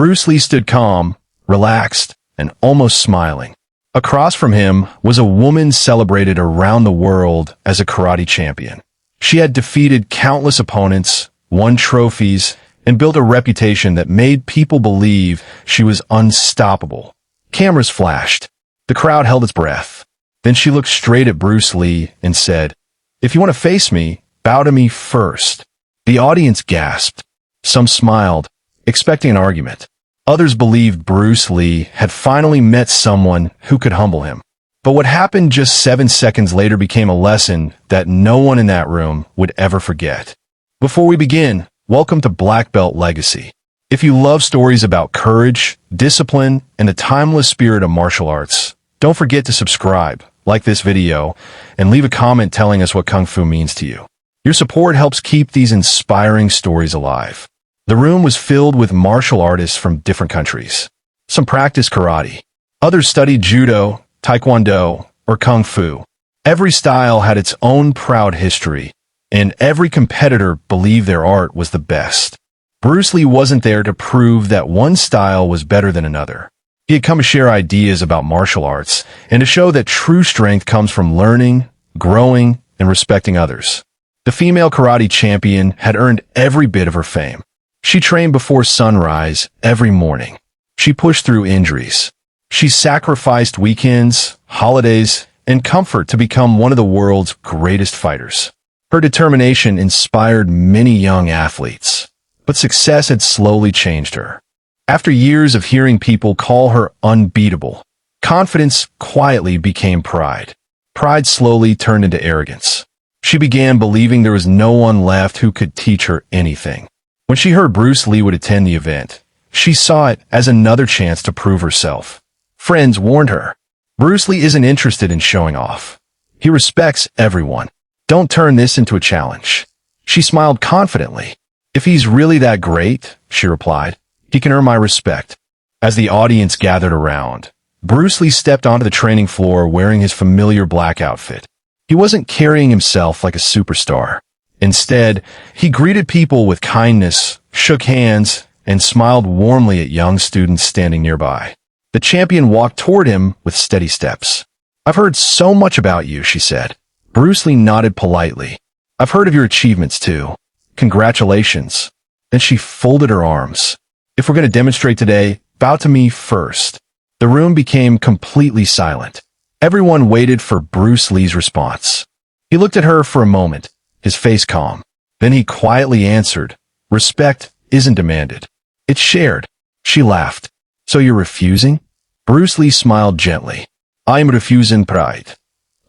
Bruce Lee stood calm, relaxed, and almost smiling. Across from him was a woman celebrated around the world as a karate champion. She had defeated countless opponents, won trophies, and built a reputation that made people believe she was unstoppable. Cameras flashed. The crowd held its breath. Then she looked straight at Bruce Lee and said, "If you want to face me, bow to me first." The audience gasped. Some smiled, expecting an argument. Others believed Bruce Lee had finally met someone who could humble him. But what happened just 7 seconds later became a lesson that no one in that room would ever forget. Before we begin, welcome to Black Belt Legacy. If you love stories about courage, discipline, and the timeless spirit of martial arts, don't forget to subscribe, like this video, and leave a comment telling us what Kung Fu means to you. Your support helps keep these inspiring stories alive. The room was filled with martial artists from different countries. Some practiced karate. Others studied judo, taekwondo, or kung fu. Every style had its own proud history, and every competitor believed their art was the best. Bruce Lee wasn't there to prove that one style was better than another. He had come to share ideas about martial arts and to show that true strength comes from learning, growing, and respecting others. The female karate champion had earned every bit of her fame. She trained before sunrise every morning. She pushed through injuries. She sacrificed weekends, holidays, and comfort to become one of the world's greatest fighters. Her determination inspired many young athletes, but success had slowly changed her. After years of hearing people call her unbeatable, confidence quietly became pride. Pride slowly turned into arrogance. She began believing there was no one left who could teach her anything. When she heard Bruce Lee would attend the event, she saw it as another chance to prove herself. Friends warned her, "Bruce Lee isn't interested in showing off. He respects everyone. Don't turn this into a challenge." She smiled confidently. "If he's really that great," she replied, "he can earn my respect." As the audience gathered around, Bruce Lee stepped onto the training floor wearing his familiar black outfit. He wasn't carrying himself like a superstar. Instead, he greeted people with kindness, shook hands, and smiled warmly at young students standing nearby. The champion walked toward him with steady steps. "I've heard so much about you," she said. Bruce Lee nodded politely. "I've heard of your achievements too. Congratulations." Then she folded her arms. "If we're going to demonstrate today, bow to me first." The room became completely silent. Everyone waited for Bruce Lee's response. He looked at her for a moment, his face calm. Then he quietly answered, "Respect isn't demanded. It's shared." She laughed. "So you're refusing?" Bruce Lee smiled gently. "I am refusing pride."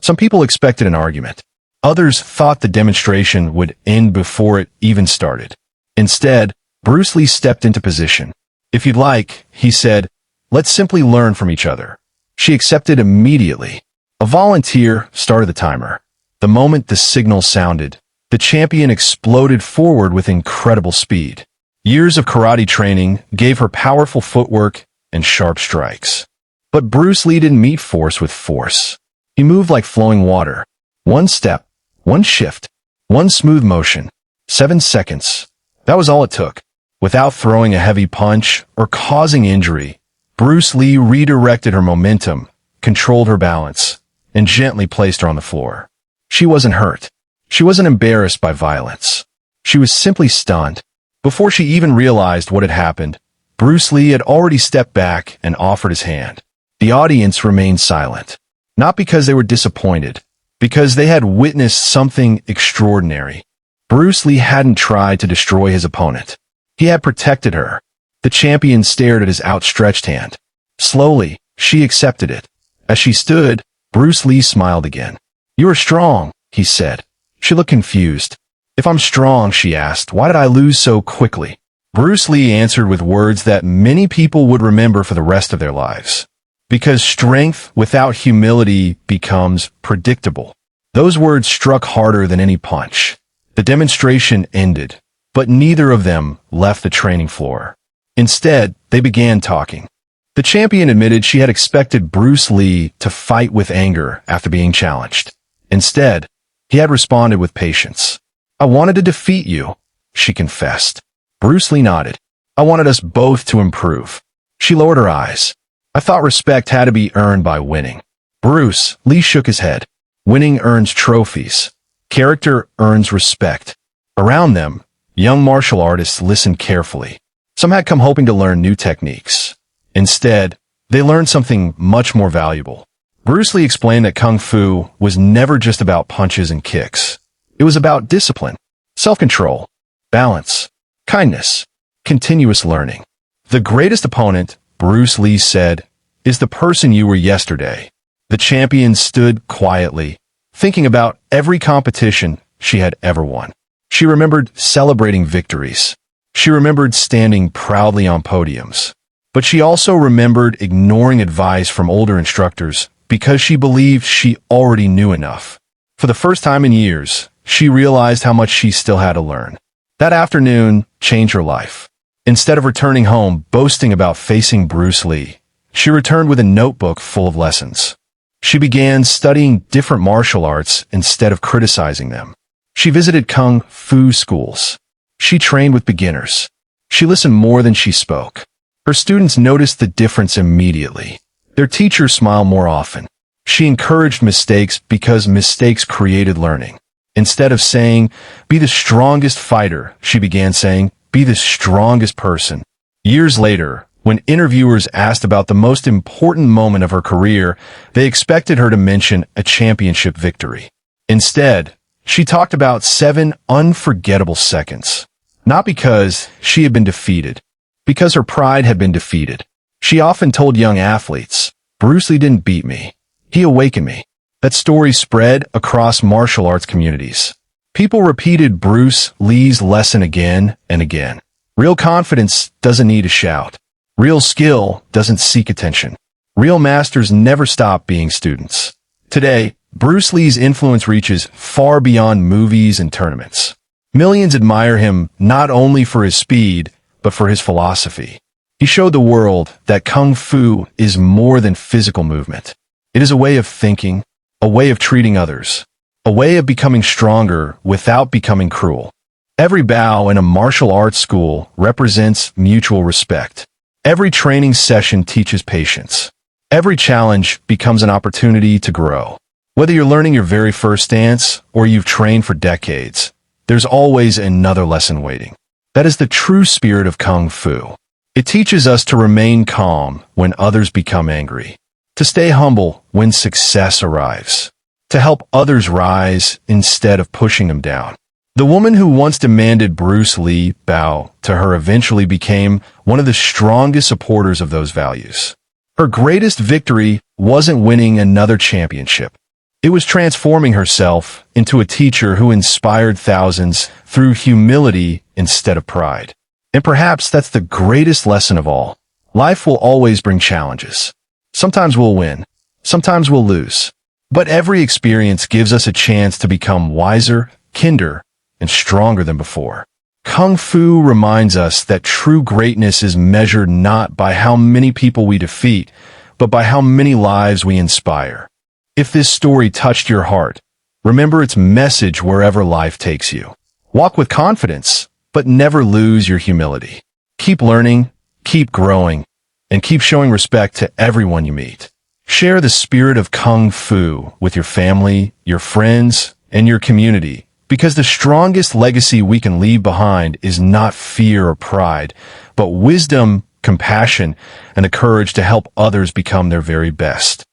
Some people expected an argument. Others thought the demonstration would end before it even started. Instead, Bruce Lee stepped into position. "If you'd like," he said, "let's simply learn from each other." She accepted immediately. A volunteer started the timer. The moment the signal sounded, the champion exploded forward with incredible speed. Years of karate training gave her powerful footwork and sharp strikes. But Bruce Lee didn't meet force with force. He moved like flowing water. One step, one shift, one smooth motion. 7 seconds. That was all it took. Without throwing a heavy punch or causing injury, Bruce Lee redirected her momentum, controlled her balance, and gently placed her on the floor. She wasn't hurt. She wasn't embarrassed by violence. She was simply stunned. Before she even realized what had happened, Bruce Lee had already stepped back and offered his hand. The audience remained silent, not because they were disappointed, because they had witnessed something extraordinary. Bruce Lee hadn't tried to destroy his opponent. He had protected her. The champion stared at his outstretched hand. Slowly, she accepted it. As she stood, Bruce Lee smiled again. "You are strong," he said. She looked confused. "If I'm strong," she asked, "why did I lose so quickly?" Bruce Lee answered with words that many people would remember for the rest of their lives. "Because strength without humility becomes predictable." Those words struck harder than any punch. The demonstration ended, but neither of them left the training floor. Instead, they began talking. The champion admitted she had expected Bruce Lee to fight with anger after being challenged. Instead, he had responded with patience. "I wanted to defeat you," she confessed. Bruce Lee nodded. I wanted us both to improve. She lowered her eyes. I thought respect had to be earned by winning. Bruce Lee shook his head. Winning earns trophies. Character earns respect. Around them, young martial artists listened carefully. Some had come hoping to learn new techniques. Instead, they learned something much more valuable. Bruce Lee explained that Kung Fu was never just about punches and kicks. It was about discipline, self-control, balance, kindness, continuous learning. The greatest opponent, Bruce Lee said, is the person you were yesterday. The champion stood quietly, thinking about every competition she had ever won. She remembered celebrating victories. She remembered standing proudly on podiums. But she also remembered ignoring advice from older instructors because she believed she already knew enough. For the first time in years, she realized how much she still had to learn. That afternoon changed her life. Instead of returning home boasting about facing Bruce Lee, she returned with a notebook full of lessons. She began studying different martial arts instead of criticizing them. She visited Kung Fu schools. She trained with beginners. She listened more than she spoke. Her students noticed the difference immediately. Their teachers smiled more often. She encouraged mistakes because mistakes created learning. Instead of saying, "Be the strongest fighter," she began saying, "Be the strongest person." Years later, when interviewers asked about the most important moment of her career, they expected her to mention a championship victory. Instead, she talked about 7 unforgettable seconds. Not because she had been defeated, because her pride had been defeated. She often told young athletes, "Bruce Lee didn't beat me. He awakened me." That story spread across martial arts communities. People repeated Bruce Lee's lesson again and again. Real confidence doesn't need a shout. Real skill doesn't seek attention. Real masters never stop being students. Today, Bruce Lee's influence reaches far beyond movies and tournaments. Millions admire him not only for his speed, but for his philosophy. He showed the world that Kung Fu is more than physical movement. It is a way of thinking, a way of treating others, a way of becoming stronger without becoming cruel. Every bow in a martial arts school represents mutual respect. Every training session teaches patience. Every challenge becomes an opportunity to grow. Whether you're learning your very first dance or you've trained for decades, there's always another lesson waiting. That is the true spirit of Kung Fu. It teaches us to remain calm when others become angry, to stay humble when success arrives, to help others rise instead of pushing them down. The woman who once demanded Bruce Lee bow to her eventually became one of the strongest supporters of those values. Her greatest victory wasn't winning another championship. It was transforming herself into a teacher who inspired thousands through humility instead of pride. And perhaps that's the greatest lesson of all. Life will always bring challenges. Sometimes we'll win. Sometimes we'll lose. But every experience gives us a chance to become wiser, kinder, and stronger than before. Kung Fu reminds us that true greatness is measured not by how many people we defeat, but by how many lives we inspire. If this story touched your heart, remember its message wherever life takes you. Walk with confidence, but never lose your humility. Keep learning, keep growing, and keep showing respect to everyone you meet. Share the spirit of Kung Fu with your family, your friends, and your community, because the strongest legacy we can leave behind is not fear or pride, but wisdom, compassion, and the courage to help others become their very best.